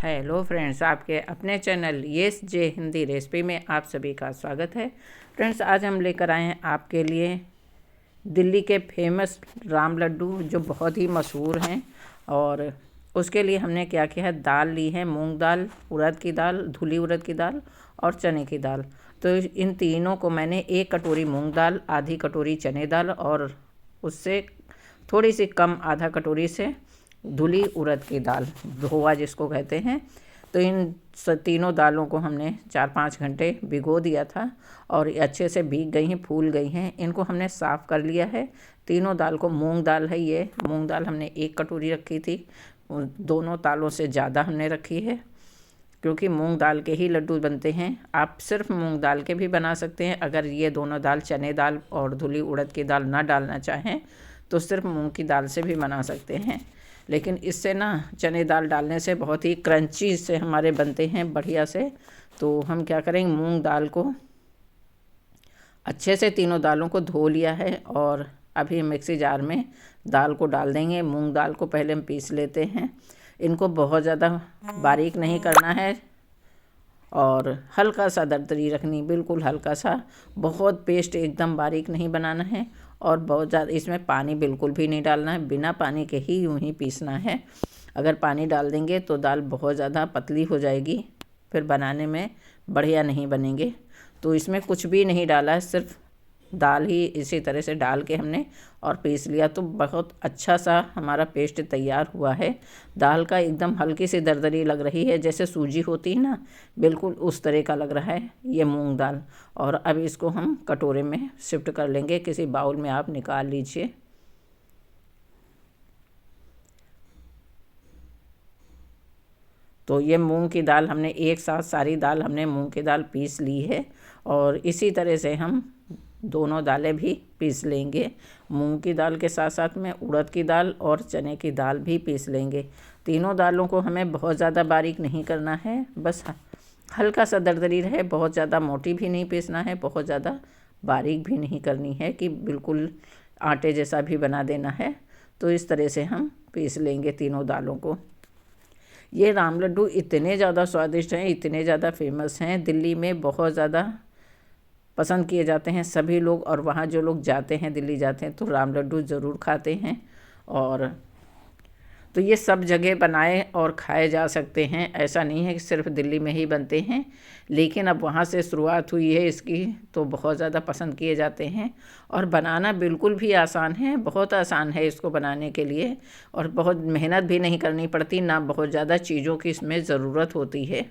Hello friends, आपके अपने channel yes जे Hindi recipe में आप सभी का स्वागत है। फ्रेंड्स, आज हम लेकर आए हैं आपके लिए दिल्ली के फेमस राम लड्डू, जो बहुत ही मशहूर हैं। और उसके लिए हमने क्या किया है, दाल ली है, मूंग दाल, उड़द की दाल, धुली उड़द की दाल और चने की दाल। तो इन तीनों को मैंने 1 कटोरी मूंग दाल, आधी कटोरी चने दाल और उससे थोड़ी सी कम आधा कटोरी से धुली उड़द की दाल, धोवा जिसको कहते हैं। तो इन तीनों दालों को हमने 4-5 घंटे भिगो दिया था और अच्छे से भीग गई हैं, फूल गई हैं। इनको हमने साफ़ कर लिया है। तीनों दाल को, मूंग दाल है ये, मूंग दाल हमने 1 कटोरी रखी थी, दोनों दालों से ज़्यादा हमने रखी है, क्योंकि मूंग दाल के ही लड्डू बनते हैं। आप सिर्फ मूंग दाल के भी बना सकते हैं। अगर ये दोनों दाल, चने दाल और धुली उड़द की दाल ना डालना चाहें तो सिर्फ मूंग की दाल से भी बना सकते हैं। लेकिन इससे ना, चने दाल डालने से बहुत ही क्रंची से हमारे बनते हैं बढ़िया से। तो हम क्या करेंगे, मूंग दाल को अच्छे से, तीनों दालों को धो लिया है और अभी मिक्सी जार में दाल को डाल देंगे। मूंग दाल को पहले हम पीस लेते हैं। इनको बहुत ज़्यादा बारीक नहीं करना है और हल्का सा दरदरी रखनी, बिल्कुल हल्का सा, बहुत पेस्ट एकदम बारीक नहीं बनाना है। और बहुत ज़्यादा इसमें पानी बिल्कुल भी नहीं डालना है, बिना पानी के ही यूं ही पीसना है। अगर पानी डाल देंगे तो दाल बहुत ज़्यादा पतली हो जाएगी, फिर बनाने में बढ़िया नहीं बनेंगे। तो इसमें कुछ भी नहीं डाला है, सिर्फ दाल ही इसी तरह से डाल के हमने और पीस लिया। तो बहुत अच्छा सा हमारा पेस्ट तैयार हुआ है। दाल का एकदम हल्की सी दरदरी लग रही है, जैसे सूजी होती है ना, बिल्कुल उस तरह का लग रहा है ये मूंग दाल। और अब इसको हम कटोरे में शिफ्ट कर लेंगे, किसी बाउल में आप निकाल लीजिए। तो ये मूंग की दाल हमने एक साथ, सारी दाल हमने मूंग की दाल पीस ली है और इसी तरह से हम दोनों दालें भी पीस लेंगे। मूंग की दाल के साथ साथ में उड़द की दाल और चने की दाल भी पीस लेंगे। तीनों दालों को हमें बहुत ज़्यादा बारीक नहीं करना है, बस हल्का सा दरदरी रहे। बहुत ज़्यादा मोटी भी नहीं पीसना है, बहुत ज़्यादा बारीक भी नहीं करनी है कि बिल्कुल आटे जैसा भी बना देना है। तो इस तरह से हम पीस लेंगे तीनों दालों को। ये राम लड्डू इतने ज़्यादा स्वादिष्ट हैं, इतने ज़्यादा फेमस हैं, दिल्ली में बहुत ज़्यादा पसंद किए जाते हैं सभी लोग। और वहाँ जो लोग जाते हैं, दिल्ली जाते हैं, तो राम लड्डू ज़रूर खाते हैं। और तो ये सब जगह बनाए और खाए जा सकते हैं, ऐसा नहीं है कि सिर्फ दिल्ली में ही बनते हैं। लेकिन अब वहाँ से शुरुआत हुई है इसकी, तो बहुत ज़्यादा पसंद किए जाते हैं। और बनाना बिल्कुल भी आसान है, बहुत आसान है इसको बनाने के लिए। और बहुत मेहनत भी नहीं करनी पड़ती, ना बहुत ज़्यादा चीज़ों की इसमें ज़रूरत होती है।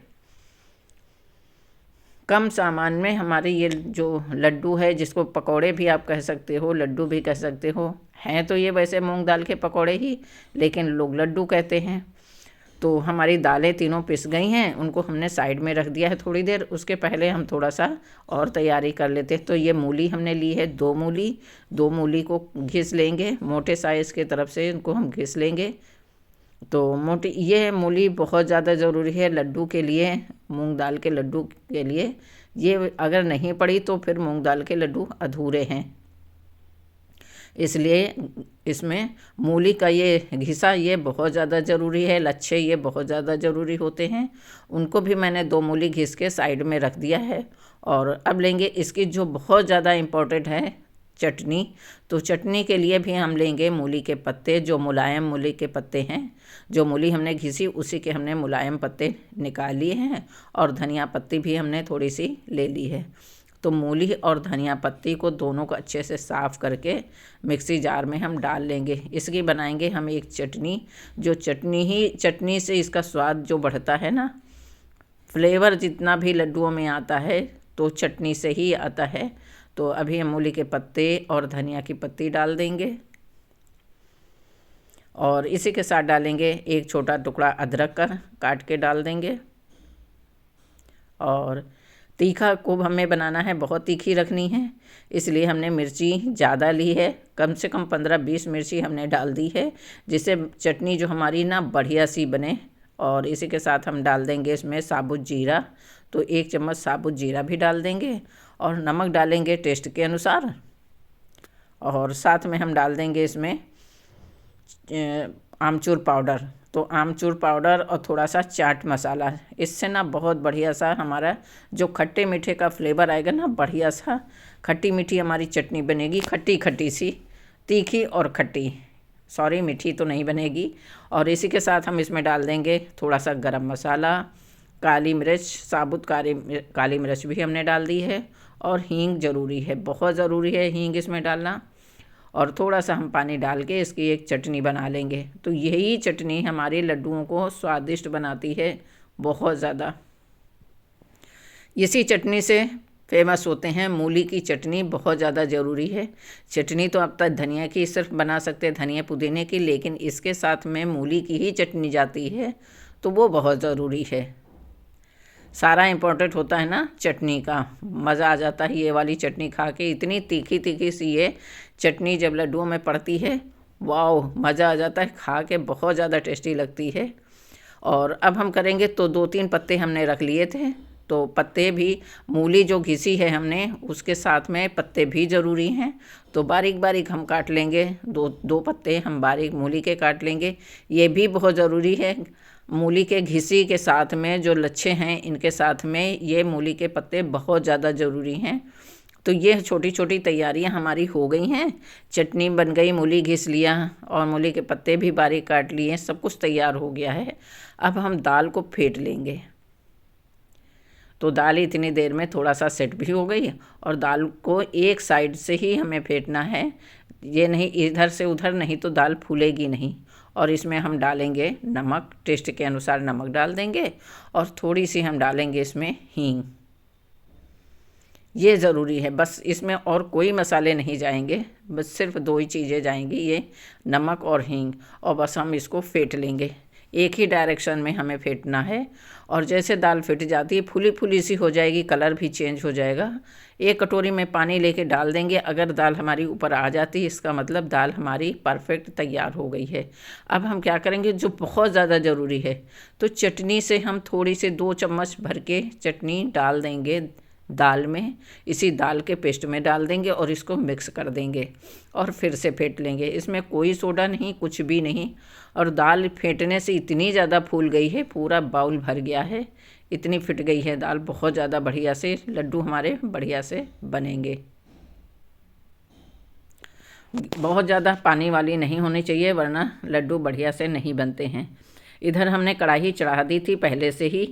कम सामान में हमारे ये जो लड्डू है, जिसको पकौड़े भी आप कह सकते हो, लड्डू भी कह सकते हो, हैं तो ये वैसे मूंग दाल के पकौड़े ही, लेकिन लोग लड्डू कहते हैं। तो हमारी दालें तीनों पिस गई हैं, उनको हमने साइड में रख दिया है थोड़ी देर। उसके पहले हम थोड़ा सा और तैयारी कर लेते हैं। तो ये मूली हमने ली है, 2 मूली को घिस लेंगे, मोटे साइज़ के तरफ से इनको हम घिस लेंगे। तो मोटी ये मूली बहुत ज़्यादा ज़रूरी है लड्डू के लिए, मूंग दाल के लड्डू के लिए। ये अगर नहीं पड़ी तो फिर मूंग दाल के लड्डू अधूरे हैं। इसलिए इसमें मूली का ये घिसा ये बहुत ज़्यादा ज़रूरी है, लच्छे ये बहुत ज़्यादा ज़रूरी होते हैं। उनको भी मैंने 2 मूली घिस के साइड में रख दिया है। और अब लेंगे इसकी जो बहुत ज़्यादा इम्पोर्टेंट है, चटनी। तो चटनी के लिए भी हम लेंगे मूली के पत्ते, जो मुलायम मूली के पत्ते हैं। जो मूली हमने घिसी उसी के हमने मुलायम पत्ते निकाल लिए हैं। और धनिया पत्ती भी हमने थोड़ी सी ले ली है। तो मूली और धनिया पत्ती को दोनों को अच्छे से साफ़ करके मिक्सी जार में हम डाल लेंगे। इसकी बनाएंगे हम एक चटनी, जो चटनी से इसका स्वाद जो बढ़ता है ना, फ्लेवर जितना भी लड्डुओं में आता है तो चटनी से ही आता है। तो अभी हम मूली के पत्ते और धनिया की पत्ती डाल देंगे और इसी के साथ डालेंगे 1 छोटा टुकड़ा अदरक का काट के डाल देंगे। और तीखा खूब हमें बनाना है, बहुत तीखी रखनी है, इसलिए हमने मिर्ची ज़्यादा ली है, कम से कम 15-20 मिर्ची हमने डाल दी है, जिससे चटनी जो हमारी ना बढ़िया सी बने। और इसी के साथ हम डाल देंगे इसमें साबुत जीरा, तो 1 चम्मच साबुत जीरा भी डाल देंगे। और नमक डालेंगे टेस्ट के अनुसार। और साथ में हम डाल देंगे इसमें आमचूर पाउडर, तो आमचूर पाउडर और थोड़ा सा चाट मसाला, इससे ना बहुत बढ़िया सा हमारा जो खट्टे मीठे का फ्लेवर आएगा ना, बढ़िया सा खट्टी मीठी हमारी चटनी बनेगी, खट्टी खट्टी सी, तीखी और खट्टी, सॉरी मीठी तो नहीं बनेगी। और इसी के साथ हम इसमें डाल देंगे थोड़ा सा गरम मसाला, काली मिर्च, साबुत काली मिर्च भी हमने डाल दी है, और हींग ज़रूरी है, बहुत ज़रूरी है हींग इसमें डालना। और थोड़ा सा हम पानी डाल के इसकी एक चटनी बना लेंगे। तो यही चटनी हमारे लड्डुओं को स्वादिष्ट बनाती है बहुत ज़्यादा। इसी चटनी से फेमस होते हैं मूली की चटनी, बहुत ज़्यादा ज़रूरी है। चटनी तो अब तक धनिया की सिर्फ बना सकते हैं, धनिया पुदीने की, लेकिन इसके साथ में मूली की ही चटनी जाती है, तो वो बहुत ज़रूरी है। सारा इम्पोर्टेंट होता है ना चटनी का, मज़ा आ जाता है ये वाली चटनी खा के। इतनी तीखी तीखी सी ये चटनी जब लड्डुओं में पड़ती है, वाह, मज़ा आ जाता है खा के, बहुत ज़्यादा टेस्टी लगती है। और अब हम करेंगे, तो 2-3 पत्ते हमने रख लिए थे, तो पत्ते भी, मूली जो घिसी है हमने उसके साथ में पत्ते भी ज़रूरी हैं, तो बारीक बारीक हम काट लेंगे। दो पत्ते हम बारीक मूली के काट लेंगे, ये भी बहुत ज़रूरी है। मूली के घिसी के साथ में जो लच्छे हैं, इनके साथ में ये मूली के पत्ते बहुत ज़्यादा ज़रूरी हैं। तो ये छोटी छोटी तैयारियां हमारी हो गई हैं, चटनी बन गई, मूली घिस लिया और मूली के पत्ते भी बारीक काट लिए, सब कुछ तैयार हो गया है। अब हम दाल को फेंट लेंगे। तो दाल इतनी देर में थोड़ा सा सेट भी हो गई, और दाल को एक साइड से ही हमें फेंटना है, ये नहीं इधर से उधर, नहीं तो दाल फूलेगी नहीं। और इसमें हम डालेंगे नमक, टेस्ट के अनुसार नमक डाल देंगे, और थोड़ी सी हम डालेंगे इसमें हींग, ये ज़रूरी है। बस इसमें और कोई मसाले नहीं जाएंगे, बस सिर्फ 2 ही चीज़ें जाएंगी, ये नमक और हींग, और बस हम इसको फेंट लेंगे। एक ही डायरेक्शन में हमें फेंटना है, और जैसे दाल फेंट जाती है फूली फूली सी हो जाएगी, कलर भी चेंज हो जाएगा। एक कटोरी में पानी लेके डाल देंगे, अगर दाल हमारी ऊपर आ जाती है इसका मतलब दाल हमारी परफेक्ट तैयार हो गई है। अब हम क्या करेंगे, जो बहुत ज़्यादा ज़रूरी है, तो चटनी से हम थोड़ी सी 2 चम्मच भर के चटनी डाल देंगे दाल में, इसी दाल के पेस्ट में डाल देंगे और इसको मिक्स कर देंगे और फिर से फेंट लेंगे। इसमें कोई सोडा नहीं, कुछ भी नहीं। और दाल फेंटने से इतनी ज़्यादा फूल गई है, पूरा बाउल भर गया है, इतनी फिट गई है दाल, बहुत ज़्यादा बढ़िया से लड्डू हमारे बढ़िया से बनेंगे। बहुत ज़्यादा पानी वाली नहीं होनी चाहिए, वरना लड्डू बढ़िया से नहीं बनते हैं। इधर हमने कढ़ाई चढ़ा दी थी पहले से ही,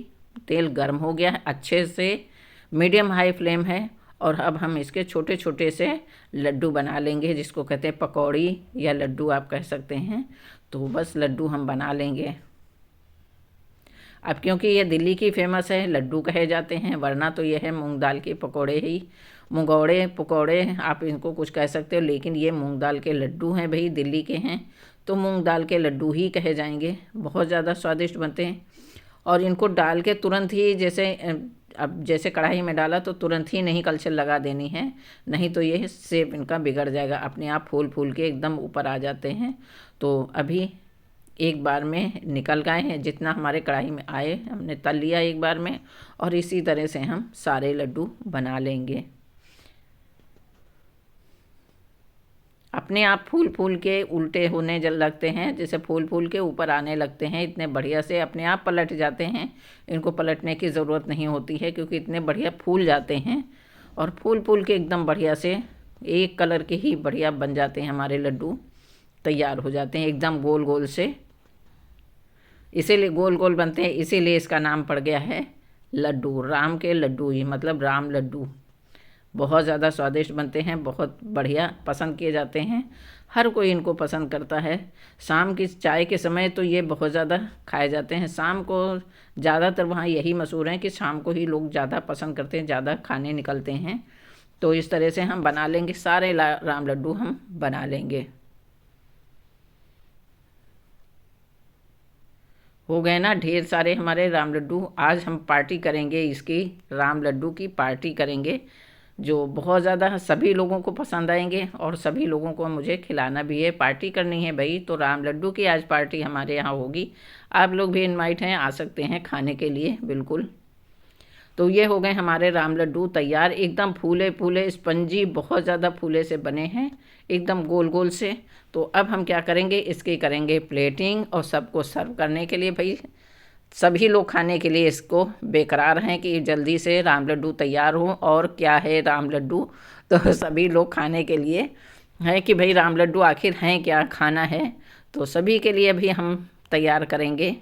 तेल गर्म हो गया है अच्छे से, मीडियम हाई फ्लेम है। और अब हम इसके छोटे छोटे से लड्डू बना लेंगे, जिसको कहते हैं पकौड़ी या लड्डू आप कह सकते हैं। तो बस लड्डू हम बना लेंगे। अब क्योंकि ये दिल्ली की फेमस है, लड्डू कहे जाते हैं, वरना तो ये है मूंग दाल के पकौड़े ही, मुंगौड़े पकौड़े आप इनको कुछ कह सकते हो, लेकिन ये मूंग दाल के लड्डू हैं भाई, दिल्ली के हैं, तो मूंग दाल के लड्डू ही कहे जाएंगे। बहुत ज़्यादा स्वादिष्ट बनते हैं। और इनको डाल के तुरंत ही, जैसे अब जैसे कढ़ाई में डाला तो तुरंत ही नहीं कलछल लगा देनी है, नहीं तो ये शेप इनका बिगड़ जाएगा, अपने आप फूल फूल के एकदम ऊपर आ जाते हैं। तो अभी एक बार में निकल गए हैं, जितना हमारे कढ़ाई में आए हमने तल लिया एक बार में, और इसी तरह से हम सारे लड्डू बना लेंगे। अपने आप फूल फूल के उल्टे होने लगते हैं, जैसे फूल फूल के ऊपर आने लगते हैं, इतने बढ़िया से अपने आप पलट जाते हैं। इनको पलटने की ज़रूरत नहीं होती है, क्योंकि इतने बढ़िया फूल जाते हैं, और फूल फूल के एकदम बढ़िया से एक कलर के ही बढ़िया बन जाते हैं हमारे लड्डू, तैयार हो जाते हैं एकदम गोल गोल से। इसीलिए गोल गोल बनते हैं, इसीलिए इसका नाम पड़ गया है लड्डू, राम के लड्डू ही, मतलब राम लड्डू। बहुत ज़्यादा स्वादिष्ट बनते हैं, बहुत बढ़िया पसंद किए जाते हैं, हर कोई इनको पसंद करता है। शाम की चाय के समय तो ये बहुत ज़्यादा खाए जाते हैं, शाम को ज़्यादातर वहाँ यही मशहूर है कि शाम को ही लोग ज़्यादा पसंद करते हैं, ज़्यादा खाने निकलते हैं। तो इस तरह से हम बना लेंगे, सारे राम लड्डू हम बना लेंगे। हो गए ना ढेर सारे हमारे राम लड्डू। आज हम पार्टी करेंगे, इसकी राम लड्डू की पार्टी करेंगे, जो बहुत ज़्यादा सभी लोगों को पसंद आएंगे, और सभी लोगों को मुझे खिलाना भी है, पार्टी करनी है भाई। तो राम लड्डू की आज पार्टी हमारे यहाँ होगी, आप लोग भी इनवाइट हैं, आ सकते हैं खाने के लिए बिल्कुल। तो ये हो गए हमारे राम लड्डू तैयार, एकदम फूले फूले स्पंजी, बहुत ज़्यादा फूले से बने हैं, एकदम गोल गोल से। तो अब हम क्या करेंगे, इसकी करेंगे प्लेटिंग और सबको सर्व करने के लिए, भाई सभी लोग खाने के लिए इसको बेकरार हैं कि जल्दी से राम लड्डू तैयार हो। और क्या है राम लड्डू, तो सभी लोग खाने के लिए है कि भाई राम लड्डू आखिर हैं क्या, खाना है। तो सभी के लिए भी हम तैयार करेंगे।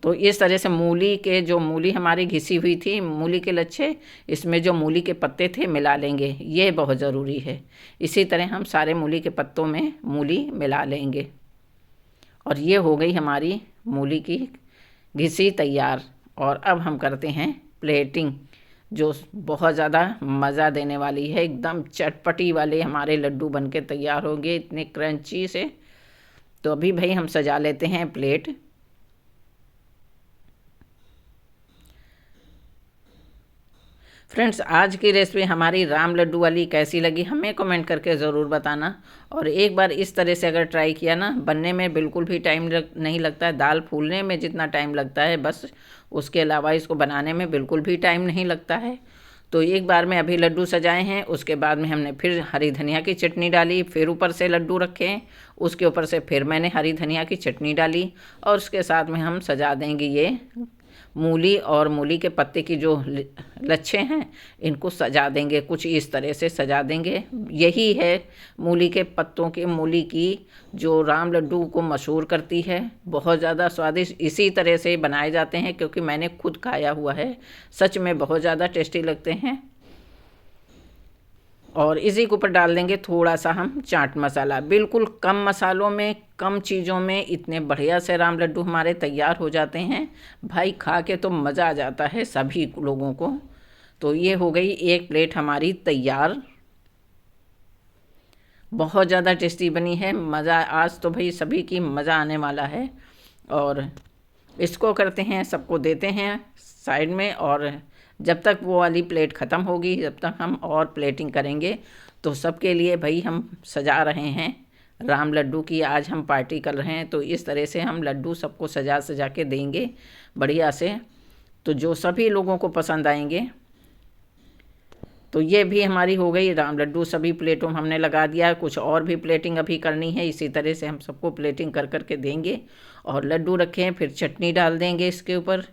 तो इस तरह से मूली हमारी घिसी हुई थी, मूली के लच्छे, इसमें जो मूली के पत्ते थे मिला लेंगे, ये बहुत ज़रूरी है। इसी तरह हम सारे मूली के पत्तों में मूली मिला लेंगे। और ये हो गई हमारी मूली की घिसी तैयार। और अब हम करते हैं प्लेटिंग, जो बहुत ज़्यादा मज़ा देने वाली है। एकदम चटपटी वाले हमारे लड्डू बनके तैयार होंगे, इतने क्रंची से। तो अभी भाई हम सजा लेते हैं प्लेट। फ्रेंड्स, आज की रेसिपी हमारी राम लड्डू वाली कैसी लगी हमें कमेंट करके ज़रूर बताना। और एक बार इस तरह से अगर ट्राई किया ना, बनने में बिल्कुल भी टाइम नहीं लगता है। दाल फूलने में जितना टाइम लगता है बस, उसके अलावा इसको बनाने में बिल्कुल भी टाइम नहीं लगता है। तो एक बार में अभी लड्डू सजाए हैं, उसके बाद में हमने फिर हरी धनिया की चटनी डाली, फिर ऊपर से लड्डू रखे हैं, उसके ऊपर से फिर मैंने हरी धनिया की चटनी डाली। और उसके साथ में हम सजा देंगे ये मूली और मूली के पत्ते की जो लच्छे हैं, इनको सजा देंगे, कुछ इस तरह से सजा देंगे। यही है मूली के पत्तों के, मूली की जो राम लड्डू को मशहूर करती है, बहुत ज़्यादा स्वादिष्ट इसी तरह से बनाए जाते हैं, क्योंकि मैंने खुद खाया हुआ है, सच में बहुत ज़्यादा टेस्टी लगते हैं। और इसी के ऊपर डाल देंगे थोड़ा सा हम चाट मसाला, बिल्कुल कम मसालों में, कम चीज़ों में इतने बढ़िया से राम लड्डू हमारे तैयार हो जाते हैं। भाई खा के तो मज़ा आ जाता है सभी लोगों को। तो ये हो गई एक प्लेट हमारी तैयार, बहुत ज़्यादा टेस्टी बनी है। मज़ा आज तो भाई सभी की मज़ा आने वाला है। और इसको करते हैं, सबको देते हैं साइड में। और जब तक वो वाली प्लेट ख़त्म होगी, जब तक हम और प्लेटिंग करेंगे। तो सबके लिए भाई हम सजा रहे हैं राम लड्डू की, आज हम पार्टी कर रहे हैं। तो इस तरह से हम लड्डू सबको सजा सजा के देंगे बढ़िया से, तो जो सभी लोगों को पसंद आएंगे। तो ये भी हमारी हो गई राम लड्डू, सभी प्लेटों में हमने लगा दिया। कुछ और भी प्लेटिंग अभी करनी है, इसी तरह से हम सबको प्लेटिंग कर कर के देंगे। और लड्डू रखे हैं, फिर चटनी डाल देंगे इसके ऊपर।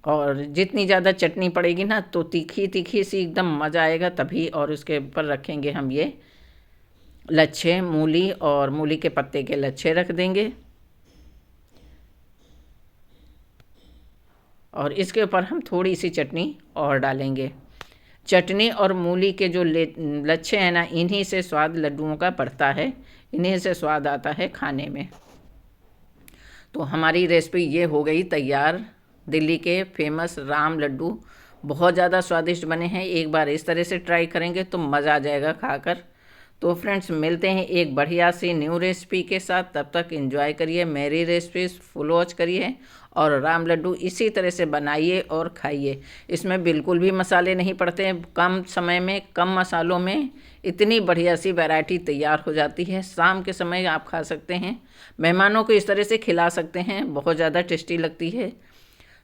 और जितनी ज़्यादा चटनी पड़ेगी ना, तो तीखी तीखी सी एकदम मज़ा आएगा तभी। और उसके ऊपर रखेंगे हम ये लच्छे, मूली और मूली के पत्ते के लच्छे रख देंगे। और इसके ऊपर हम थोड़ी सी चटनी और डालेंगे। चटनी और मूली के जो लच्छे हैं ना, इन्हीं से स्वाद लड्डुओं का बढ़ता है, इन्हीं से स्वाद आता है खाने में। तो हमारी रेसिपी ये हो गई तैयार, दिल्ली के फेमस राम लड्डू बहुत ज़्यादा स्वादिष्ट बने हैं। एक बार इस तरह से ट्राई करेंगे तो मज़ा आ जाएगा खाकर। तो फ्रेंड्स, मिलते हैं एक बढ़िया सी न्यू रेसिपी के साथ। तब तक एंजॉय करिए मेरी रेसिपीज़, फुल वॉच करिए। और राम लड्डू इसी तरह से बनाइए और खाइए। इसमें बिल्कुल भी मसाले नहीं पड़ते हैं, कम समय में कम मसालों में इतनी बढ़िया सी वैरायटी तैयार हो जाती है। शाम के समय आप खा सकते हैं, मेहमानों को इस तरह से खिला सकते हैं, बहुत ज़्यादा टेस्टी लगती है।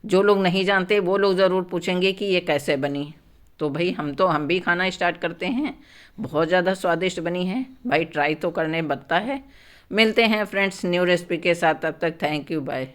जो लोग नहीं जानते वो लोग ज़रूर पूछेंगे कि ये कैसे बनी। तो भाई हम भी खाना स्टार्ट करते हैं, बहुत ज़्यादा स्वादिष्ट बनी है भाई, ट्राई तो करने बनता है। मिलते हैं फ्रेंड्स न्यू रेसिपी के साथ, तब तक थैंक यू, बाय।